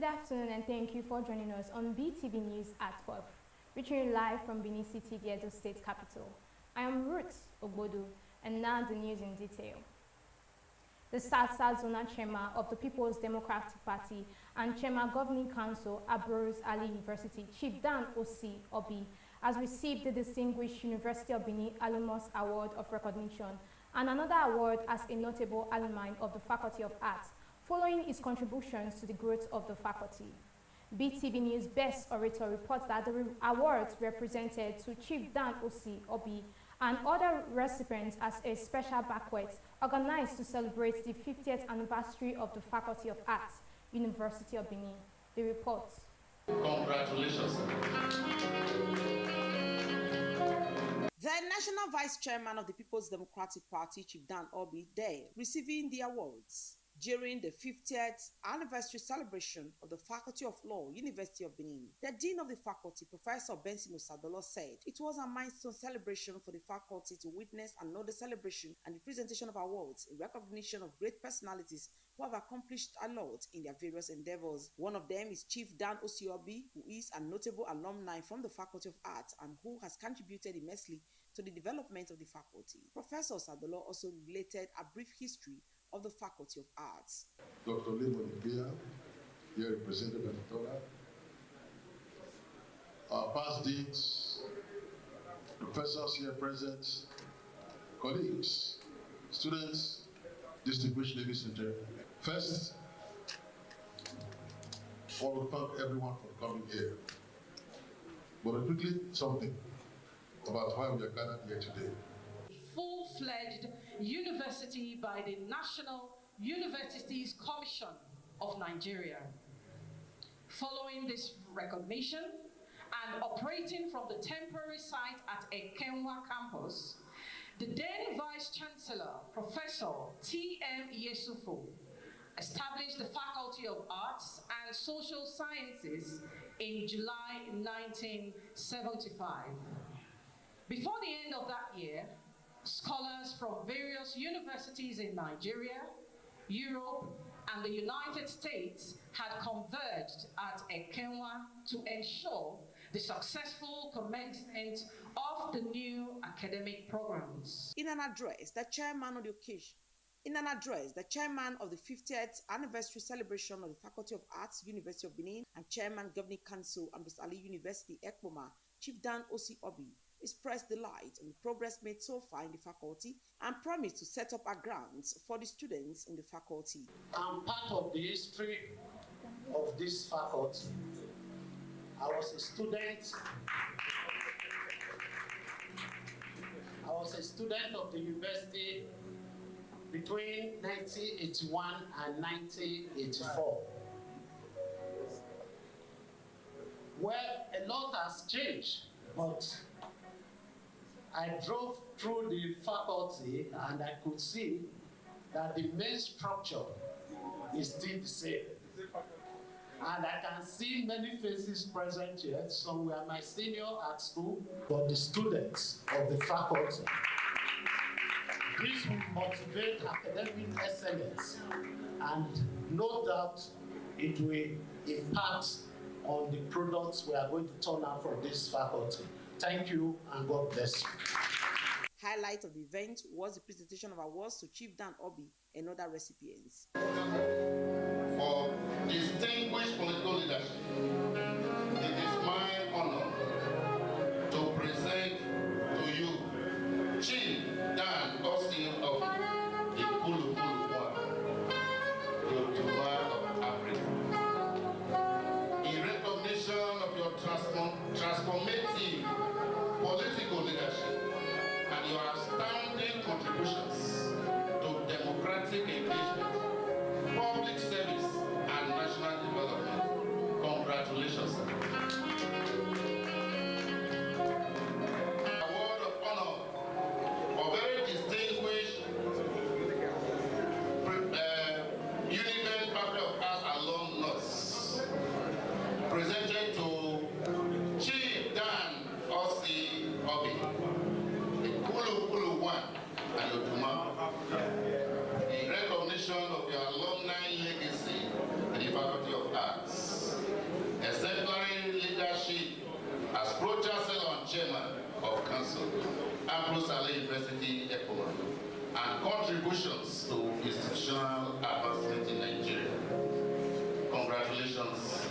afternoon and thank you for joining us on BeeTv News at 12, reaching you live from Benin City, the Edo State capital. I am Ruth Ogbodu, and now the news in detail. The South Zonal Chairman of the People's Democratic Party and Chairman Governing Council, Abrose Ali University, Chief Dan Osi Obi, has received the Distinguished University of Benin Alumnus Award of Recognition and another award as a notable alumni of the Faculty of Arts, following his contributions to the growth of the faculty. BeeTv News Best Orator reports that the awards were presented to Chief Dan Osi Obi and other recipients as a special banquet organized to celebrate the 50th anniversary of the Faculty of Arts, University of Benin. The report. Congratulations. The National Vice Chairman of the People's Democratic Party, Chief Dan Obi, there receiving the awards during the 50th anniversary celebration of the Faculty of Law, University of Benin. The Dean of the Faculty, Professor Benson Osadolo, said it was a milestone celebration for the faculty to witness and know the celebration and the presentation of awards in recognition of great personalities who have accomplished a lot in their various endeavors. One of them is Chief Dan Osiobi, who is a notable alumni from the Faculty of Arts and who has contributed immensely to the development of the faculty. Professor Osadolo also related a brief history of the Faculty of Arts. Dr. Lemon Ibia, here represented by Victoria. Our past deans, professors here present, colleagues, students, distinguished ladies and gentlemen. First, I want to thank everyone for coming here. But quickly, something about why we are gathered here today. Full-fledged university by the National Universities Commission of Nigeria. Following this recognition and operating from the temporary site at Ekenwa campus, the then Vice Chancellor, Professor T.M. Yesufu, established the Faculty of Arts and Social Sciences in July 1975. Before the end of that year, scholars from various universities in Nigeria, Europe, and the United States had converged at Ekenwa to ensure the successful commencement of the new academic programs. In an address, the chairman of the 50th anniversary celebration of the Faculty of Arts, University of Benin, and Chairman Governing Council, Abrose Ali University, Ekpoma, Chief Dan Osi Obi, expressed delight on the progress made so far in the faculty and promised to set up a grants for the students in the faculty. I'm part of the history of this faculty. I was a student of the university between 1981 and 1984. Well, a lot has changed, but I drove through the faculty and I could see that the main structure is still the same. And I can see many faces present here. Some were my senior at school, but the students of the faculty. This will motivate academic excellence, and no doubt it will impact on the products we are going to turn out from this faculty. Thank you and God bless you. Highlight of the event was the presentation of awards to Chief Dan Obi and other recipients. For distinguished political leadership, it is my honor to present to you Chief Dan Osi Obi, the Kulu Yoruba of Africa. In recognition of your transformative political leadership and your astounding contributions to democratic engagement, public service, and national development. Congratulations. University EPOA, and contributions to institutional advancement in Nigeria. Congratulations.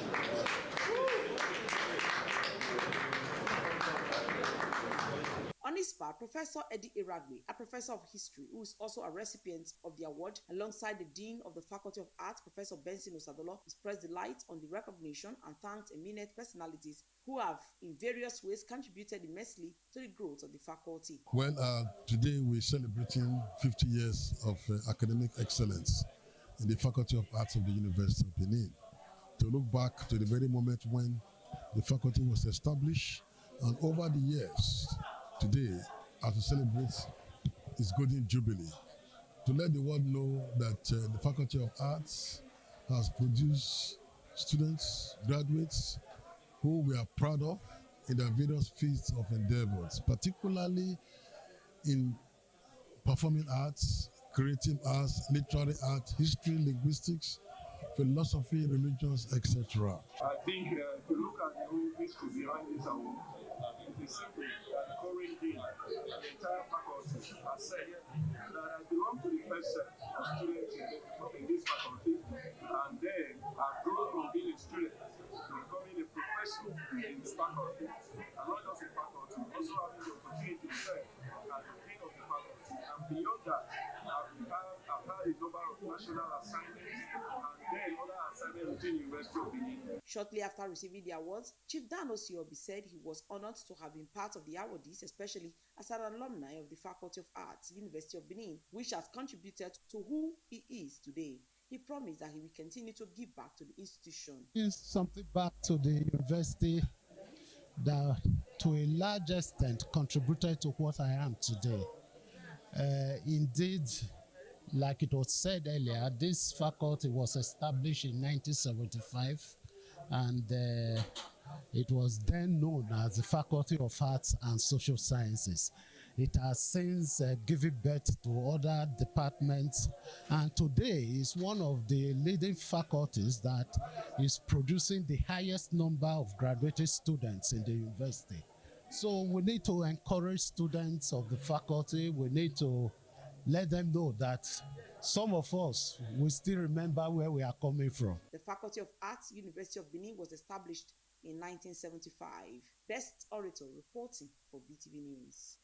On his part, Professor Eddie Iragbe, a professor of history who is also a recipient of the award, alongside the Dean of the Faculty of Arts, Professor Benson Osadolo, expressed delight on the recognition and thanked eminent personalities who have, in various ways, contributed immensely to the growth of the faculty. Well, today we're celebrating 50 years of academic excellence in the Faculty of Arts of the University of Benin. To look back to the very moment when the faculty was established, and over the years, today, as we celebrate its Golden Jubilee, to let the world know that the Faculty of Arts has produced students, graduates, who we are proud of in their various fields of endeavors, particularly in performing arts, creative arts, literary arts, history, linguistics, philosophy, religions, etc. I think if you look at the whole history behind this award, it is simply encouraging the entire faculty. I said that I belong to the first set of students in this faculty, and then I've grown from being a student to becoming a professor in the faculty, and not just the faculty, also having the opportunity to serve as the dean of the faculty. And beyond that, I've had a number of national assignments and then other assignments within the University of Benin. Shortly after receiving the awards, Chief Dan Osiobi said he was honored to have been part of the awardees, especially as an alumni of the Faculty of Arts, University of Benin, which has contributed to who he is today. He promised that he will continue to give back to the institution. It's something back to the university that, to a large extent, contributed to what I am today. Indeed, like it was said earlier, this faculty was established in 1975, and it was then known as the Faculty of Arts and Social Sciences. It has since given birth to other departments, and today is one of the leading faculties that is producing the highest number of graduated students in the university. So we need to encourage students of the faculty. We need to let them know that some of us will still remember where we are coming from. The Faculty of Arts, University of Benin, was established in 1975. Best Orator reporting for BeeTv News.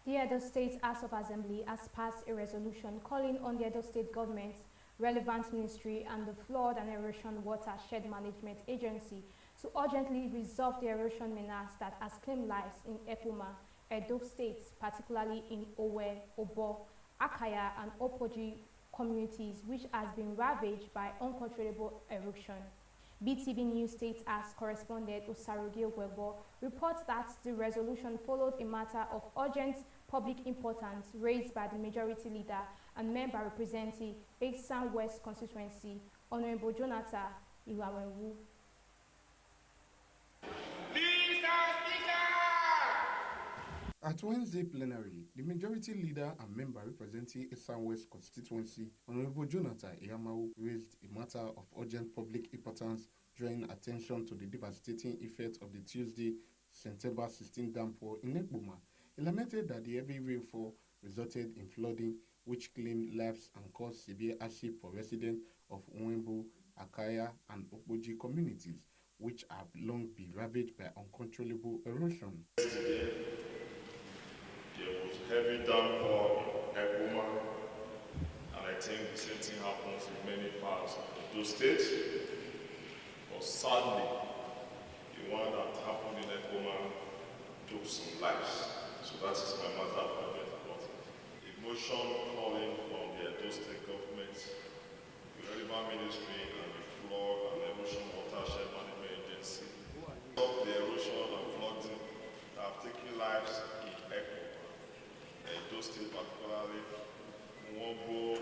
The Edo State House of Assembly has passed a resolution calling on the Edo State government, relevant ministry, and the Flood and Erosion Watershed Management Agency to urgently resolve the erosion menace that has claimed lives in Epoma, Edo States, particularly in Owe, Obo, Akaya, and Opoji communities, which has been ravaged by uncontrollable erosion. BeeTv News State House correspondent Osarogi Ogwebo reports that the resolution followed a matter of urgent public importance raised by the majority leader and member representing Esan West constituency, Honorable Jonathan Iwawenwu. At Wednesday plenary, the majority leader and member representing Esan West constituency, Honorable Jonathan Iyamau, raised a matter of urgent public importance, drawing attention to the devastating effect of the Tuesday, September 16 downpour in Ekboma. He lamented that the heavy rainfall resulted in flooding, which claimed lives and caused severe hardship for residents of Uwembu, Akaya, and Opoji communities, which have long been ravaged by uncontrollable erosion. There was heavy downpour in Ekboma, and I think the same thing happens in many parts of the state. But sadly, the one that happened in Ekboma took some lives. So that is my matter of urgent importance. A motion calling on the Edo State government, the relevant ministry, and the Flood and Erosion Watershed Management Agency to stop the erosion and flooding that have taken lives in Ekboma. Those states, particularly Mwobo,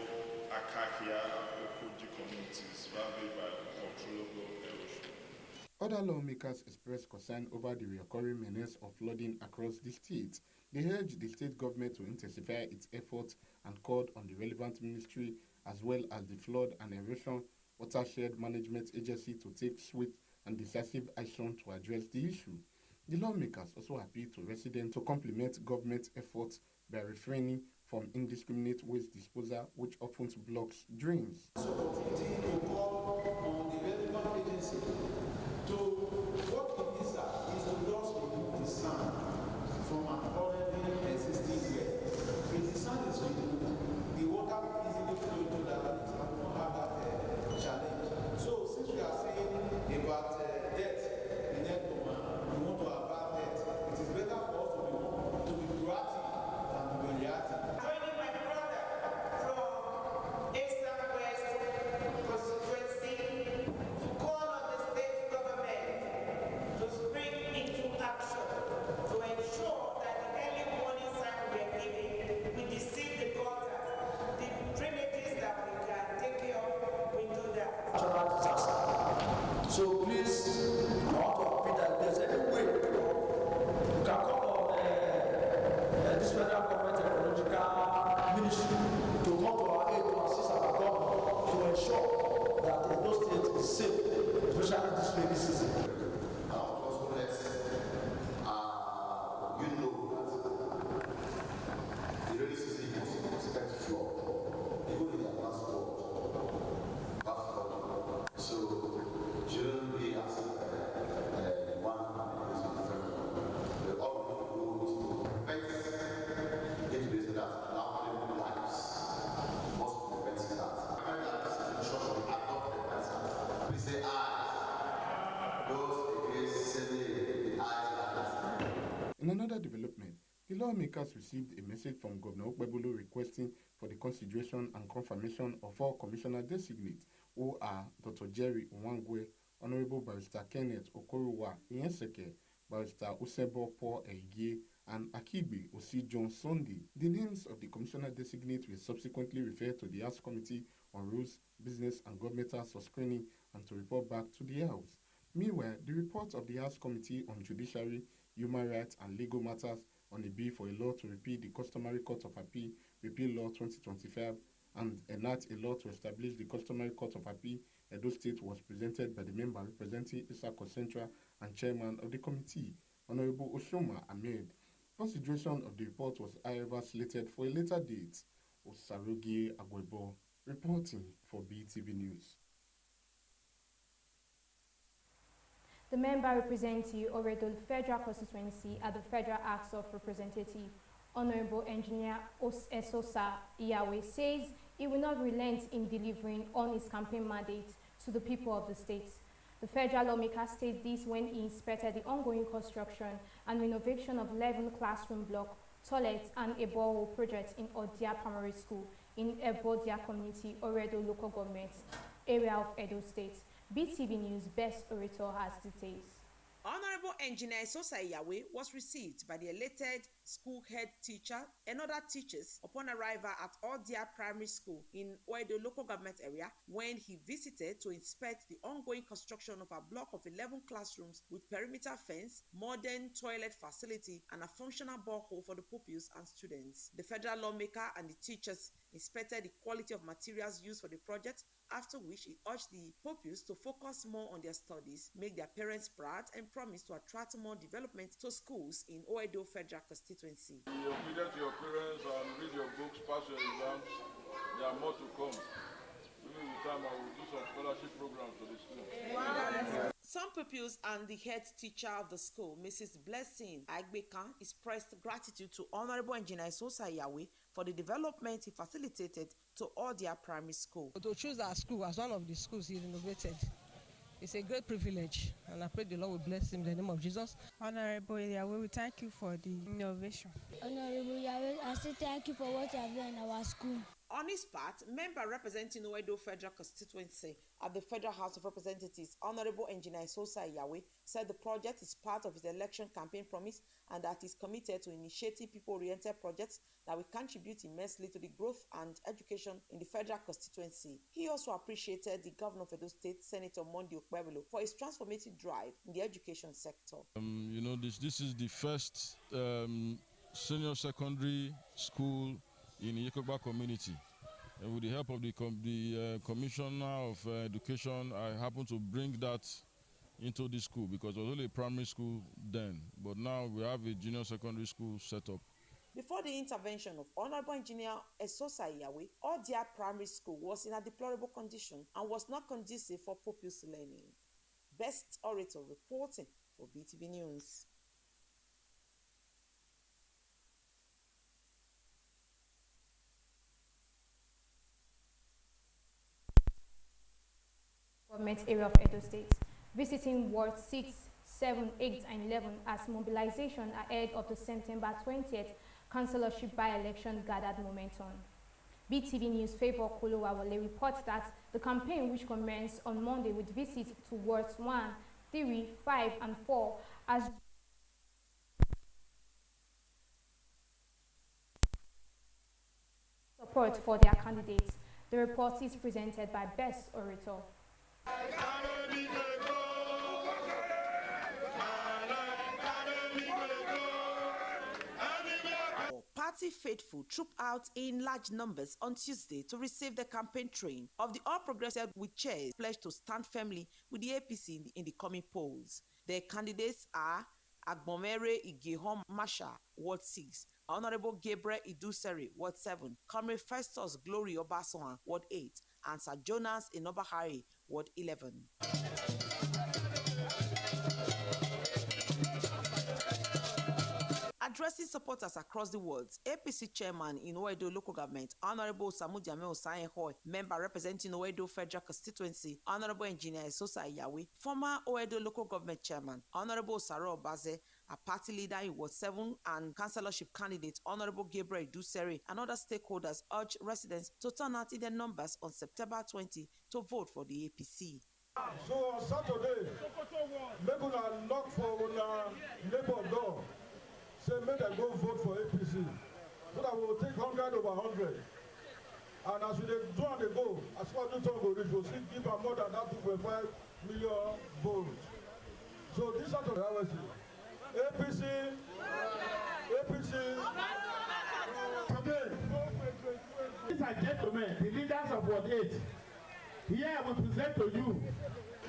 Akakia, and Opoji communities ravaged by uncontrollable erosion. Other lawmakers expressed concern over the recurring menace of flooding across the state. They urged the state government to intensify its efforts and called on the relevant ministry as well as the Flood and Erosion Watershed Management Agency to take swift and decisive action to address the issue. The lawmakers also appealed to residents to complement government efforts by refraining from indiscriminate waste disposal, which often blocks drains. So continue to call on the relevant agency to work in this is to just remove the sand from an already existing well. If the sand is removed, the water will easily flow into that place and we won't have that challenge. So since we are saying about death in Ekoma, we want to avert death. It is better for us to be proactive than to be reactive. Joining my brother from Eastern West constituency to call on the state government to spring into action to ensure that the early warning sign we are giving, we deceive the gutters, the drainages that we can take care of, we do that. So please, I want to appeal that there's any way you can call on this federal government ecological ministry to come to our aid to assist our government to ensure that Edo State is safe, especially this rainy season. I want to also let you know that the rainy season is expected to flood, even in the advanced world. So shouldn't be as one is the all we do is to prevent injuries that allow them lives. Must prevent that. American should adopt the answer. Please say I. Those against say the eyes. In another development, the lawmakers received a message from Governor Okpebholo requesting for the consideration and confirmation of 4 commissioner designates who are Dr. Jerry Nwangwe, Honorable Barrister Kenneth Okorowa Iyenseke, Barrister Usebo Paul Egie, and Akibe Osi John Sunday. The names of the commissioner designate were subsequently referred to the House Committee on Rules, Business and Governmental for screening and to report back to the House. Meanwhile, the report of the House Committee on Judiciary, Human Rights and Legal Matters on a bill for a law to repeal the Customary Court of Appeal Repeal Law 2025 and enact a law to establish the Customary Court of Appeal Edo State was presented by the member representing Isako Central and chairman of the committee, Honorable Oshoma Ahmed. Consideration of the report was however slated for a later date. Osarogie Agwebo reporting for BeeTv News. The member representing Oredo Federal Constituency at the Federal House of Representatives, Honorable Engineer Esosa Iyawe, says he will not relent in delivering on his campaign mandate to the people of the state. The federal lawmaker states this when he inspected the ongoing construction and renovation of 11 classroom block, toilets and a borehole project in Odia Primary School in Ebodia Community, Oredo Local Government area of Edo State. BeeTv News Best Orator has details. Honorable Engineer Sosa Iyawe was received by the elected school head teacher and other teachers upon arrival at Odia Primary School in Oedo Local Government area when he visited to inspect the ongoing construction of a block of 11 classrooms with perimeter fence, modern toilet facility, and a functional borehole for the pupils and students. The federal lawmaker and the teachers inspected the quality of materials used for the project, after which he urged the pupils to focus more on their studies, make their parents proud, and promise to attract more development to schools in Oedo Federal Constituency. Be obedient to your parents and read your books, pass your exams. There are more to come. Maybe with time I will do some scholarship programs for the students. Wow. Some pupils and the head teacher of the school, Mrs. Blessing Agbeka, expressed gratitude to Honorable Engineer Sosa Iyawe for the development he facilitated to Odia Primary School. To choose our school as one of the schools he renovated, it's a great privilege, and I pray the Lord will bless him in the name of Jesus. Honorable Iyawe, we thank you for the innovation. Honorable Iyawe, I say thank you for what you have done in our school. On his part, member representing Oedo Federal Constituency at the Federal House of Representatives, Honorable Engineer Sosa Iyawe, said the project is part of his election campaign promise and that he is committed to initiating people-oriented projects that will contribute immensely to the growth and education in the federal constituency. He also appreciated the governor of Edo State, Senator Monday Okpebholo, for his transformative drive in the education sector. This is the first senior secondary school in the Yekoba community. And with the help of the Commissioner of Education, I happen to bring that into this school because it was only a primary school then. But now we have a junior secondary school set up. Before the intervention of Honorable Engineer Esosa Iyawe, Odia Primary School was in a deplorable condition and was not conducive for pupils learning. Best Orator reporting for BeeTv News. Government area of Edo State, visiting Ward 6, 7, 8, and 11 as mobilization ahead of the September 20th councillorship by-election gathered momentum. BeeTv News Favor Kolowawole reports that the campaign, which commenced on Monday with visits to Wards 1, 3, 5, and 4, has support for their candidates. The report is presented by Best Orator. Party faithful trooped out in large numbers on Tuesday to receive the campaign train of the All Progressives with chairs pledged to stand firmly with the APC in the coming polls. Their candidates are Agbomere Igehom Masha, Ward 6, Honorable Gabriel Iduseri, Ward 7, Comrade Festus Glory Obasohan, Ward 8, and Sir Jonas Inobahari, Ward 11. Addressing supporters across the wards, APC chairman in Oedo local government, Honorable Samudiame Osaenhoy, member representing Oedo Federal Constituency, Honorable Engineer Esosa Iyawe, former Oedo local government chairman, Honorable Saro Obaze, a party leader in Ward 7 and councillorship candidate, Honorable Gabriel Iduseri, and other stakeholders urged residents to turn out in their numbers on September 20 to vote for the APC. So on Saturday, make una knock for una neighbor door. Say make them go vote for APC. So that we will take 100 over 100. And as we do and they go, as far as the time go reach, we'll still give them more than that 2.5 million votes. So this Saturday, APC, APC. Ladies and gentlemen, the leaders of Ward 8, here we present to you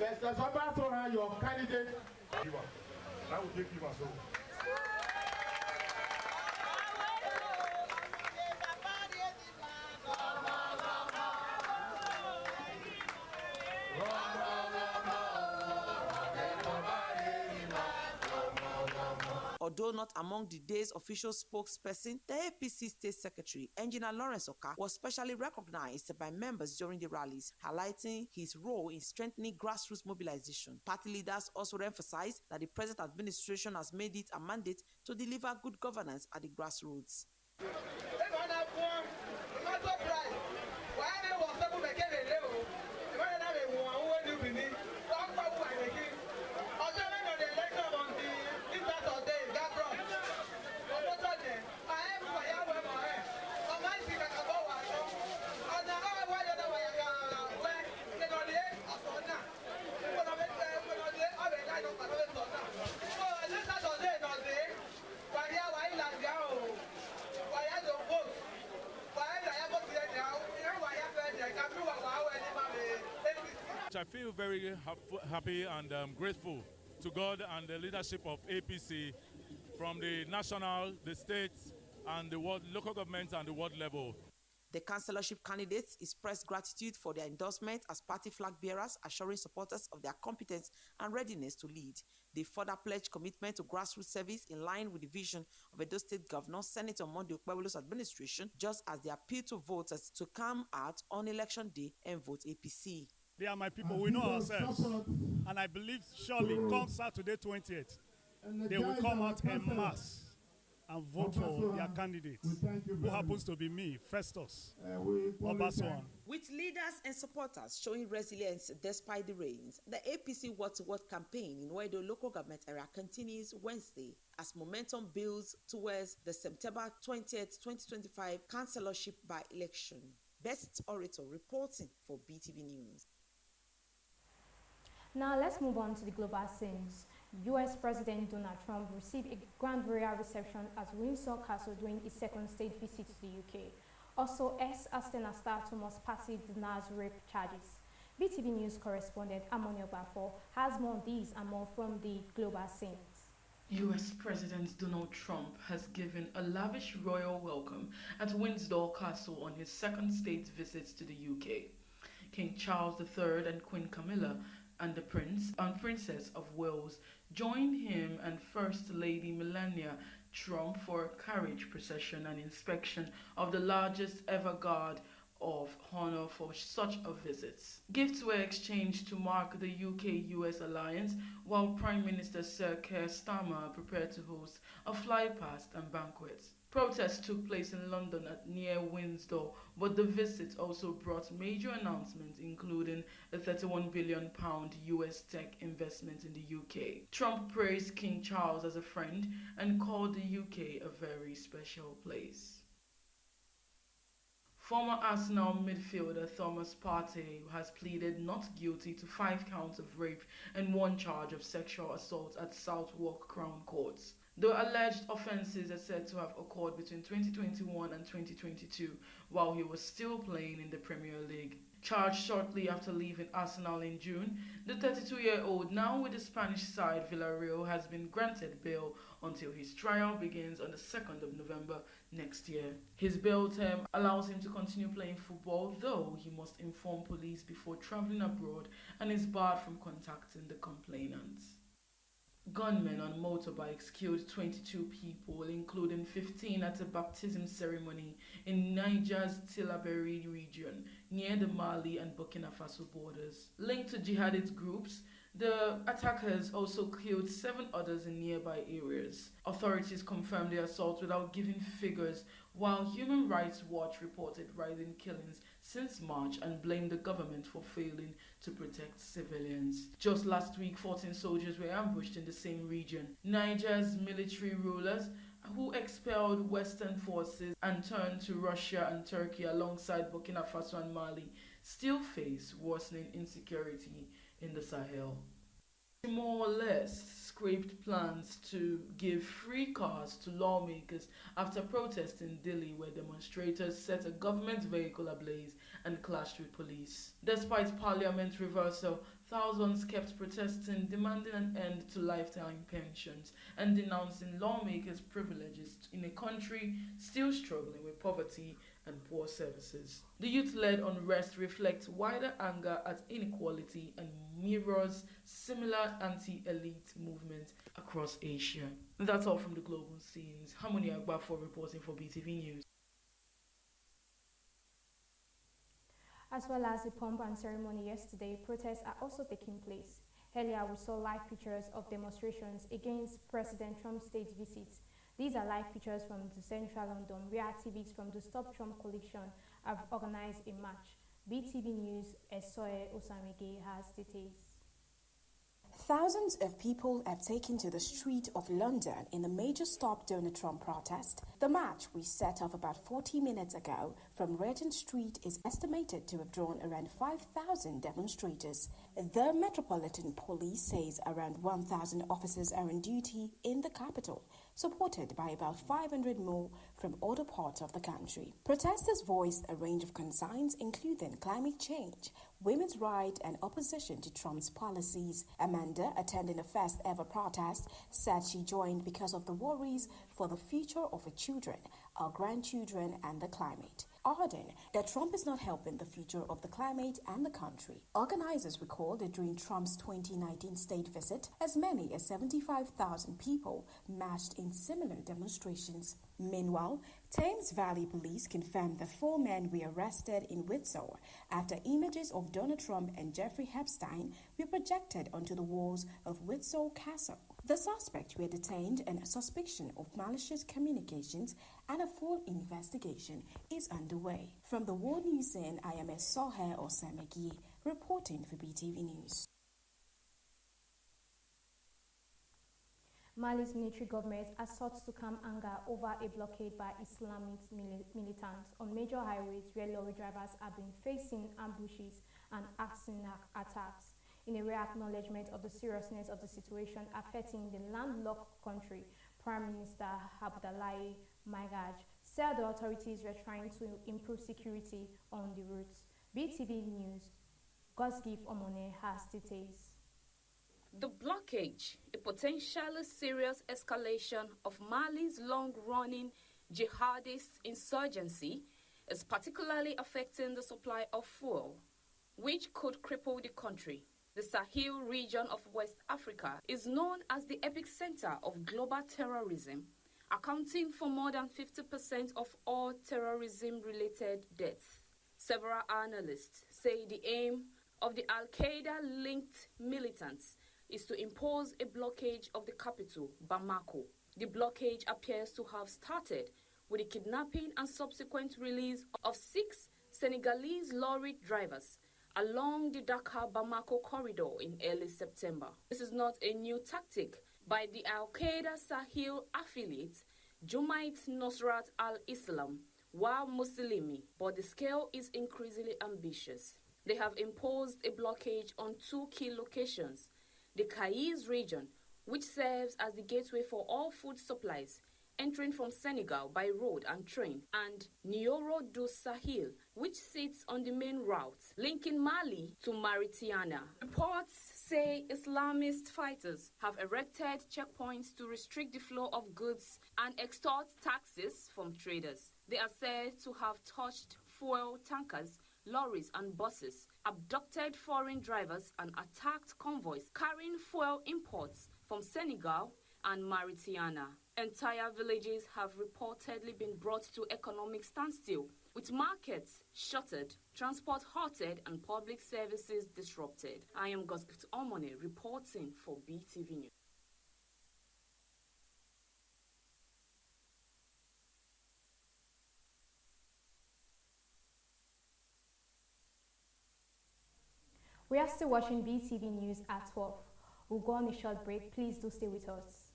Mr. Sobasoha, your candidate. I will take you myself. Although not among the day's official spokesperson, the APC State Secretary, Engineer Lawrence Oka, was specially recognized by members during the rallies, highlighting his role in strengthening grassroots mobilization. Party leaders also emphasized that the present administration has made it a mandate to deliver good governance at the grassroots. I feel very happy and grateful to God and the leadership of APC from the national, the state, and the world, local government and the world level. The councillorship candidates expressed gratitude for their endorsement as party flag bearers, assuring supporters of their competence and readiness to lead. They further pledged commitment to grassroots service in line with the vision of Edo State Governor Senator Monday Okpebelo's administration, just as they appeal to voters to come out on election day and vote APC. They are my people, we know ourselves. And I believe surely come Saturday 20th, they will come out en masse and vote for their candidate, who happens to be me, Festus Obasohan. With leaders and supporters showing resilience despite the rains, the APC Word to Word campaign in Oedo local government area continues Wednesday as momentum builds towards the September 20th, 2025 councillorship by-election. Best Orator reporting for BeeTv News. Now let's move on to the global scenes. U.S. President Donald Trump received a grand royal reception at Windsor Castle during his second state visit to the UK. Also, ex-Arsenal star Thomas Partey denies rape charges. BeeTv News correspondent Amoni Ogbafo has more on these and more from the global scenes. US President Donald Trump has given a lavish royal welcome at Windsor Castle on his second state visit to the UK. King Charles III and Queen Camilla and the Prince and Princess of Wales joined him and First Lady Melania Trump for a carriage procession and inspection of the largest ever guard of honor for such a visit. Gifts were exchanged to mark the UK-US alliance, while Prime Minister Sir Keir Starmer prepared to host a fly-past and banquet. Protests took place in London near Windsor, but the visit also brought major announcements, including a £31 billion US tech investment in the UK. Trump praised King Charles as a friend and called the UK a very special place. Former Arsenal midfielder Thomas Partey has pleaded not guilty to 5 counts of rape and 1 charge of sexual assault at Southwark Crown Courts. The alleged offences are said to have occurred between 2021 and 2022 while he was still playing in the Premier League. Charged shortly after leaving Arsenal in June, the 32-year-old, now with the Spanish side Villarreal, has been granted bail until his trial begins on the 2nd of November next year. His bail term allows him to continue playing football, though he must inform police before travelling abroad and is barred from contacting the complainants. Gunmen on motorbikes killed 22 people, including 15 at a baptism ceremony in Niger's Tillaberi region, near the Mali and Burkina Faso borders. Linked to jihadist groups, the attackers also killed 7 others in nearby areas. Authorities confirmed the assault without giving figures, while Human Rights Watch reported rising killings since March and blamed the government for failing to protect civilians. Just last week, 14 soldiers were ambushed in the same region. Niger's military rulers, who expelled Western forces and turned to Russia and Turkey alongside Burkina Faso and Mali, still face worsening insecurity in the Sahel. More or less scraped plans to give free cars to lawmakers after protests in Delhi, where demonstrators set a government vehicle ablaze and clashed with police. Despite parliament reversal, thousands kept protesting, demanding an end to lifetime pensions and denouncing lawmakers' privileges in a country still struggling with poverty and poor services. The youth-led unrest reflects wider anger at inequality and mirrors similar anti-elite movements across Asia. And that's all from the global scenes. Harmony Agbafo reporting for BeeTv News. As well as the pomp and ceremony yesterday, protests are also taking place. Earlier, we saw live pictures of demonstrations against President Trump's state visits. These are live pictures from the central London, where activists from the Stop Trump coalition have organized a march. BeeTv News' Esoe Osamege has details. Thousands of people have taken to the street of London in the major Stop Donald Trump protest. The march, which set off about 40 minutes ago from Regent Street, is estimated to have drawn around 5,000 demonstrators. The Metropolitan Police says around 1,000 officers are on duty in the capital, supported by about 500 more from other parts of the country. Protesters voiced a range of concerns, including climate change, women's rights, and opposition to Trump's policies. Amanda, attending the first ever protest, said she joined because of the worries for the future of her children, our grandchildren, and the climate, adding that Trump is not helping the future of the climate and the country. Organizers recalled that during Trump's 2019 state visit, as many as 75,000 people marched in similar demonstrations. Meanwhile, Thames Valley Police confirmed that 4 men were arrested in Windsor after images of Donald Trump and Jeffrey Epstein were projected onto the walls of Windsor Castle. The suspects were detained on suspicion of malicious communications, and a full investigation is underway. From the World News Scene, I am Esoe Osamege reporting for BeeTv News. Mali's military government has sought to calm anger over a blockade by Islamist militants on major highways where lorry drivers have been facing ambushes and arson attacks. In a rare acknowledgement of the seriousness of the situation affecting the landlocked country, Prime Minister Abdullahi Maigaj said the authorities were trying to improve security on the routes. BeeTv News' Gosgift Omone has details. The blockage, a potentially serious escalation of Mali's long-running jihadist insurgency, is particularly affecting the supply of fuel, which could cripple the country. The Sahel region of West Africa is known as the epicenter of global terrorism, accounting for more than 50% of all terrorism-related deaths. Several analysts say the aim of the Al-Qaeda-linked militants is to impose a blockage of the capital, Bamako. The blockage appears to have started with the kidnapping and subsequent release of 6 Senegalese lorry drivers along the Dakar-Bamako corridor in early September. This is not a new tactic by the Al-Qaeda Sahel affiliate, Jumaat Nusrat al-Islam, wa Muslimi, but the scale is increasingly ambitious. They have imposed a blockage on 2 key locations: the Kayes region, which serves as the gateway for all food supplies entering from Senegal by road and train, and Nioro du Sahel, which sits on the main route linking Mali to Mauritania. Reports say Islamist fighters have erected checkpoints to restrict the flow of goods and extort taxes from traders. They are said to have touched fuel tankers, lorries and buses, abducted foreign drivers and attacked convoys carrying fuel imports from Senegal and Mauritania. Entire villages have reportedly been brought to economic standstill, with markets shuttered, transport halted and public services disrupted. I am Gosgift Omone reporting for BeeTv News. We are still watching BeeTv News at 12. We'll go on a short break. Please do stay with us.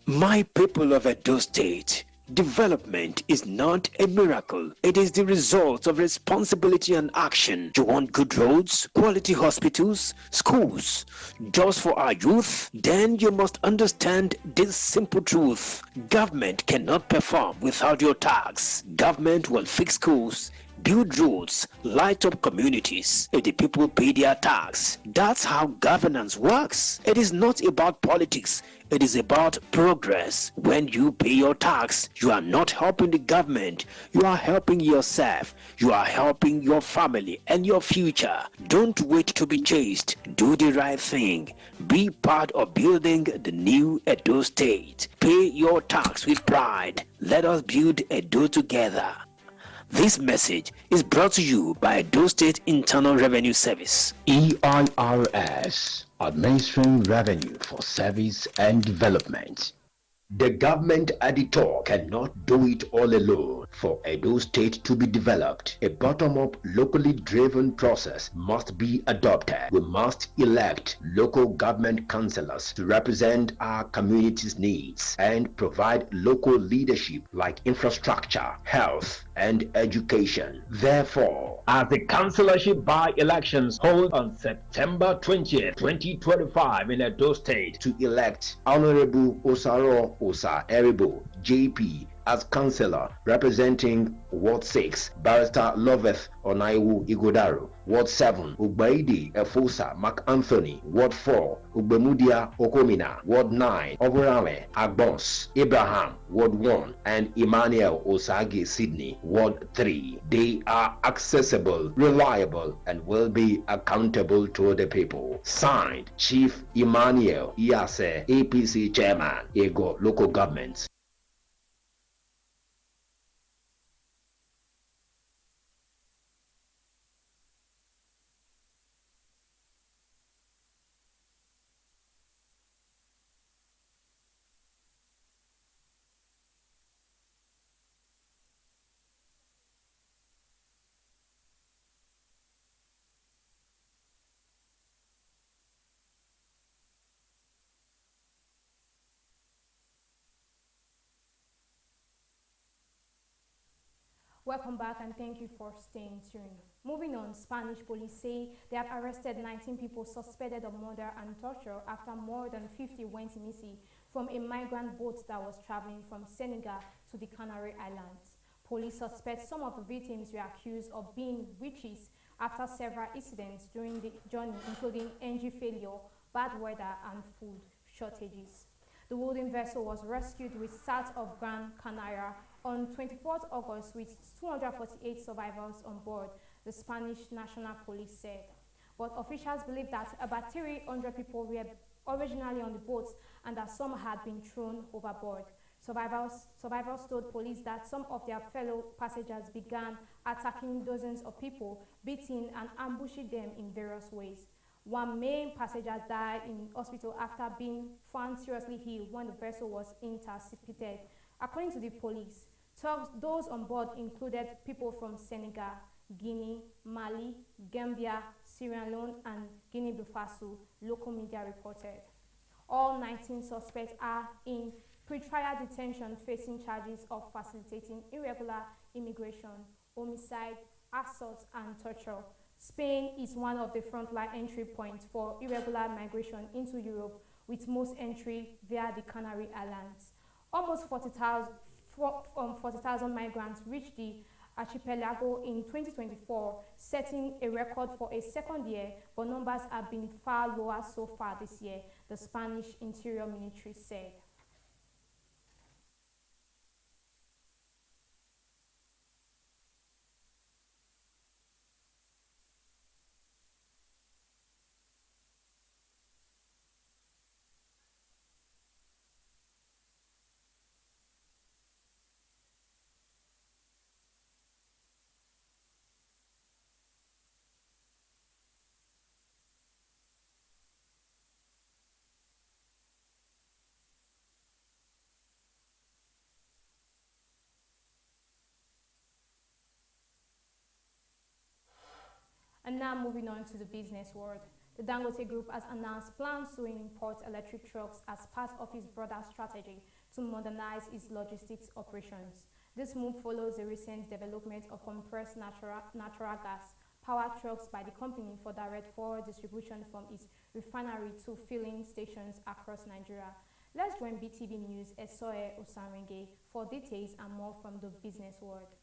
My people of Edo State, development is not a miracle. It is the result of responsibility and action. You want good roads, quality hospitals, schools, jobs for our youth? Then you must understand this simple truth. Government cannot perform without your tax. Government will fix schools, build roads, light up communities if the people pay their tax. That's how governance works. It is not about politics. It is about progress. When you pay your tax, you are not helping the government. You are helping yourself. You are helping your family and your future. Don't wait to be chased. Do the right thing. Be part of building the new Edo State. Pay your tax with pride. Let us build Edo together. This message is brought to you by Edo State Internal Revenue Service, EIRS, administering revenue for service and development. The government at the top cannot do it all alone. For Edo State to be developed, a bottom-up, locally driven process must be adopted. We must elect local government councillors to represent our community's needs and provide local leadership like infrastructure, health, and education. Therefore, as the councillorship by-elections hold on September 20th, 2025 in Edo State, to elect Honorable Osaro Osa Eribo, JP, as councillor representing Ward 6, Barrister Loveth Onaiwu Igodaro, Ward 7, Ugbaidi Efosa Mark Anthony, Ward 4, Ugbemudia Okomina, Ward 9, Oborame Agbons Abraham, Ward 1, and Emmanuel Osage Sydney, Ward 3. They are accessible, reliable, and will be accountable to the people. Signed, Chief Emmanuel Iyase, APC Chairman, Ego Local Government. Welcome back and thank you for staying tuned. Moving on, Spanish police say they have arrested 19 people suspected of murder and torture after more than 50 went missing from a migrant boat that was traveling from Senegal to the Canary Islands. Police suspect some of the victims were accused of being witches after several incidents during the journey, including engine failure, bad weather, and food shortages. The wooden vessel was rescued with south of Gran Canaria on 24th August with 248 survivors on board, the Spanish National Police said. But officials believe that about 300 people were originally on the boat and that some had been thrown overboard. Survivors told police that some of their fellow passengers began attacking dozens of people, beating and ambushing them in various ways. One main passenger died in hospital after being found seriously ill when the vessel was intercepted. According to the police, those on board included people from Senegal, Guinea, Mali, Gambia, Sierra Leone, and Guinea-Bissau, local media reported. All 19 suspects are in pre-trial detention facing charges of facilitating irregular immigration, homicide, assault, and torture. Spain is one of the frontline entry points for irregular migration into Europe, with most entry via the Canary Islands. Almost 40,000 migrants reached the archipelago in 2024, setting a record for a second year, but numbers have been far lower so far this year, the Spanish Interior Ministry said. And now moving on to the business world. The Dangote Group has announced plans to import electric trucks as part of its broader strategy to modernize its logistics operations. This move follows the recent development of compressed natural gas powered trucks by the company for direct forward distribution from its refinery to filling stations across Nigeria. Let's join BeeTv News Esoe Osanrenge for details and more from the business world.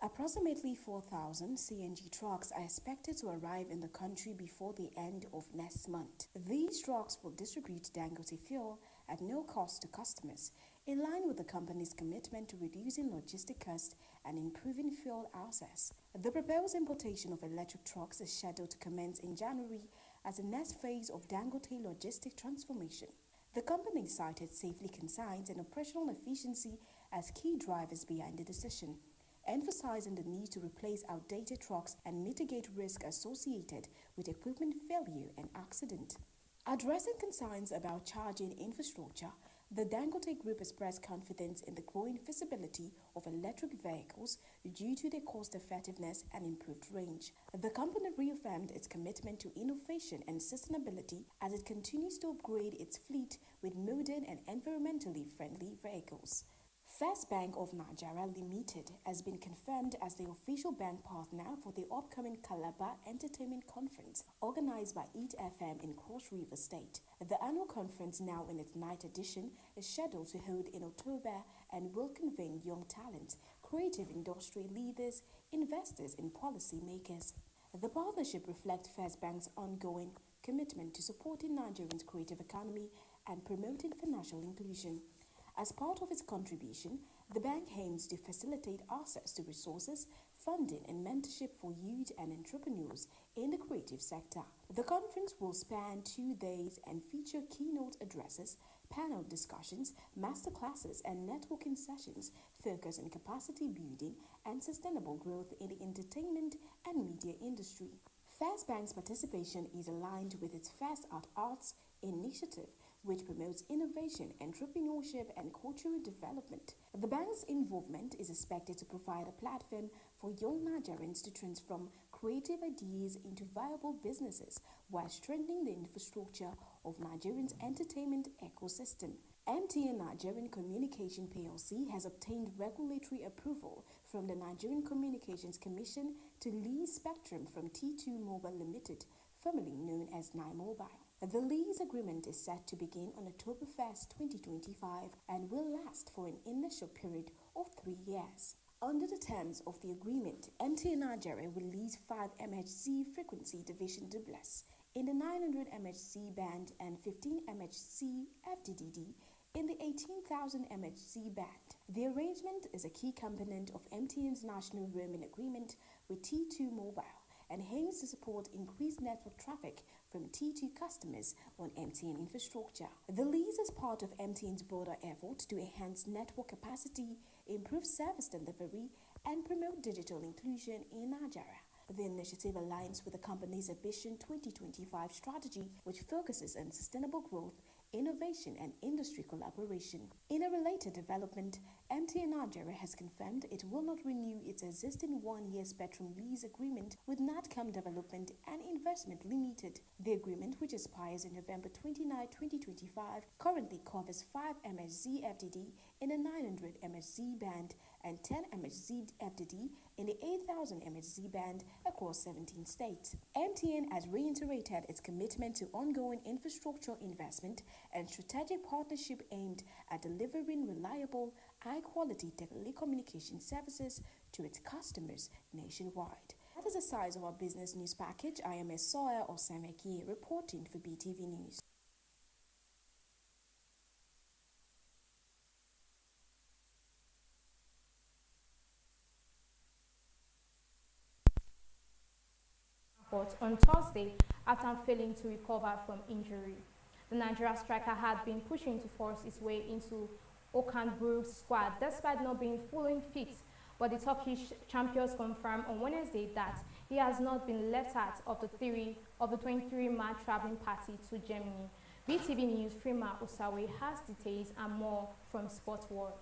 Approximately 4,000 CNG trucks are expected to arrive in the country before the end of next month. These trucks will distribute Dangote fuel at no cost to customers, in line with the company's commitment to reducing logistic costs and improving fuel access. The proposed importation of electric trucks is scheduled to commence in January as the next phase of Dangote logistic transformation. The company cited safely consigned and operational efficiency as key drivers behind the decision, emphasizing the need to replace outdated trucks and mitigate risk associated with equipment failure and accident. Addressing concerns about charging infrastructure, the Dangote Group expressed confidence in the growing feasibility of electric vehicles due to their cost effectiveness and improved range. The company reaffirmed its commitment to innovation and sustainability as it continues to upgrade its fleet with modern and environmentally friendly vehicles. First Bank of Nigeria Limited has been confirmed as the official bank partner for the upcoming Calabar Entertainment Conference organized by 12PM in Cross River State. The annual conference, now in its 9th edition, is scheduled to hold in October and will convene young talent, creative industry leaders, investors, and policy makers. The partnership reflects First Bank's ongoing commitment to supporting Nigerians' creative economy and promoting financial inclusion. As part of its contribution, the bank aims to facilitate access to resources, funding, and mentorship for youth and entrepreneurs in the creative sector. The conference will span 2 days and feature keynote addresses, panel discussions, masterclasses, and networking sessions focused on capacity building and sustainable growth in the entertainment and media industry. First Bank's participation is aligned with its First at Arts initiative, which promotes innovation, entrepreneurship, and cultural development. The bank's involvement is expected to provide a platform for young Nigerians to transform creative ideas into viable businesses while strengthening the infrastructure of Nigeria's entertainment ecosystem. MTN Nigerian Communication PLC has obtained regulatory approval from the Nigerian Communications Commission to lease spectrum from T2 Mobile Limited, formerly known as NiMobile. The lease agreement is set to begin on October 1st, 2025 and will last for an initial period of 3 years. Under the terms of the agreement, MTN Nigeria will lease 5 MHz frequency division doublets in the 900 MHz band and 15 MHz FDD in the 18,000 MHz band. The arrangement is a key component of MTN's national roaming agreement with T2 Mobile and aims to support increased network traffic from T2 customers on MTN infrastructure. The lease is part of MTN's broader effort to enhance network capacity, improve service delivery, and promote digital inclusion in Nigeria. The initiative aligns with the company's Ambition 2025 strategy, which focuses on sustainable growth, innovation, and industry collaboration. In a related development, MTN Nigeria has confirmed it will not renew its existing one-year spectrum lease agreement with Natcom Development and Investment Limited. The agreement, which expires in November 29, 2025, currently covers 5 MHz FDD in the 900 MHz band and 10 MHz FDD in the 8,000 MHz band across 17 states. MTN has reiterated its commitment to ongoing infrastructure investment and strategic partnership aimed at delivering reliable, high-quality telecommunication services to its customers nationwide. That is the size of our business news package. I am Esoya Osameki reporting for BeeTv News. On Thursday, after failing to recover from injury. The Nigeria striker had been pushing to force his way into Okan Buruk's squad despite not being fully fit, but the Turkish champions confirmed on Wednesday that he has not been left out of the 23-man traveling party to Germany. BeeTv News' Frima Osawe has details and more from Sport World.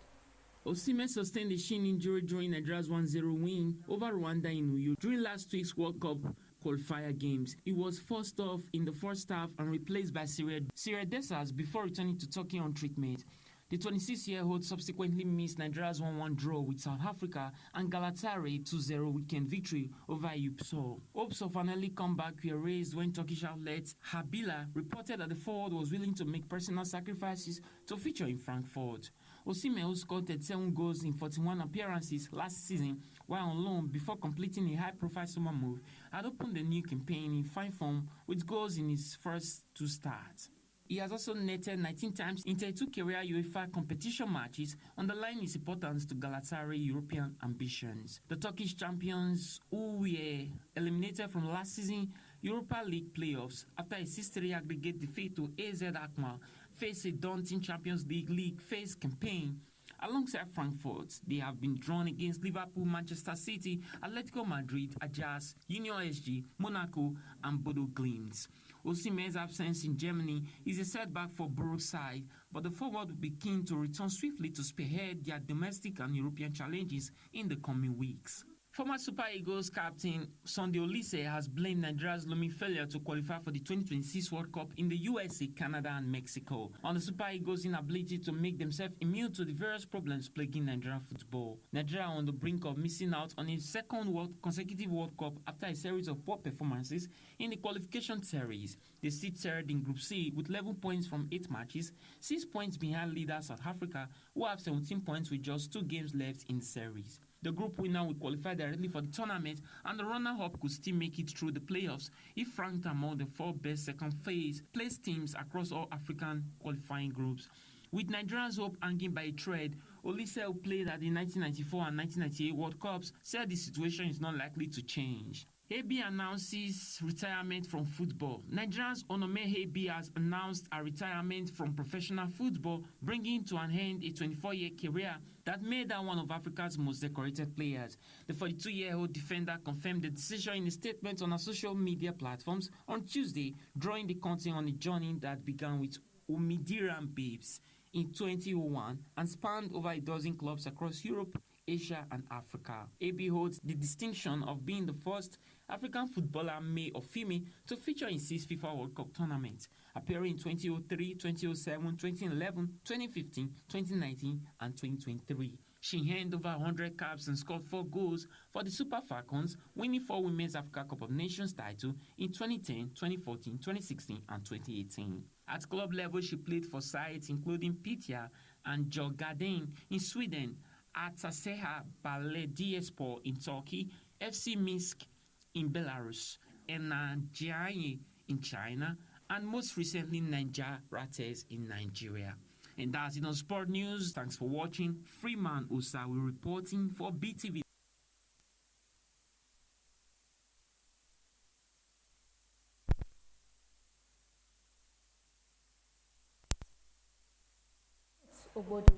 Osimhen sustained a shin injury during Nigeria's 1-0 win over Rwanda in Uyo during last week's World Cup qualifier games. He was forced off in the first half and replaced by Siré Desas before returning to Turkey on treatment. The 26-year-old subsequently missed Nigeria's 1-1 draw with South Africa and Galatasaray 2-0 weekend victory over Eyüpspor. Hopes of an early comeback were raised when Turkish outlet Habila reported that the forward was willing to make personal sacrifices to feature in Frankfurt. Osimhen, who scored 37 goals in 41 appearances last season while on loan before completing a high-profile summer move, had opened the new campaign in fine form with goals in his first 2 starts. He has also netted 19 times in 32 career UEFA competition matches, underlining his importance to Galatasaray European ambitions. The Turkish champions, who were eliminated from last season Europa League playoffs after a 6-3 aggregate defeat to AZ Alkmaar, face a daunting Champions League phase campaign. Alongside Frankfurt, they have been drawn against Liverpool, Manchester City, Atletico Madrid, Ajax, Union SG, Monaco, and Bodo Glimt. Osimhen's absence in Germany is a setback for Buruk's side, but the forward will be keen to return swiftly to spearhead their domestic and European challenges in the coming weeks. Former Super Eagles captain Sunday Olise has blamed Nigeria's looming failure to qualify for the 2026 World Cup in the USA, Canada, and Mexico on the Super Eagles' inability to make themselves immune to the various problems plaguing Nigerian football. Nigeria are on the brink of missing out on a second consecutive World Cup after a series of poor performances in the qualification series. They sit third in Group C with 11 points from 8 matches, 6 points behind leader South Africa, who have 17 points with just 2 games left in the series. The group winner will qualify directly for the tournament, and the runner-up could still make it through the playoffs if ranked among the 4 best second-phase placed teams across all African qualifying groups. With Nigeria's hope hanging by a thread, Olise, who played at the 1994 and 1998 World Cups, said the situation is not likely to change. AB announces retirement from football. Nigeria's Onome AB has announced a retirement from professional football, bringing to an end a 24-year career that made her one of Africa's most decorated players. The 42-year-old defender confirmed the decision in a statement on her social media platforms on Tuesday, drawing the curtain on a journey that began with Omidiran Babes in 2001 and spanned over a dozen clubs across Europe, Asia, and Africa. AB holds the distinction of being the first African footballer, male or female, to feature in 6 FIFA World Cup tournaments, appearing in 2003, 2007, 2011, 2015, 2019, and 2023. She earned over 100 caps and scored 4 goals for the Super Falcons, winning 4 Women's Africa Cup of Nations title in 2010, 2014, 2016, and 2018. At club level, she played for sides including Piteå and Djurgården in Sweden, Ataseha Belediyespor in Turkey, FC Minsk in Belarus, and Jianye in China, and most recently Niger Rates in Nigeria. And that's it on Sport News. Thanks for watching. Freeman Usawi reporting for BeeTv. Ogbodu.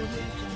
Audio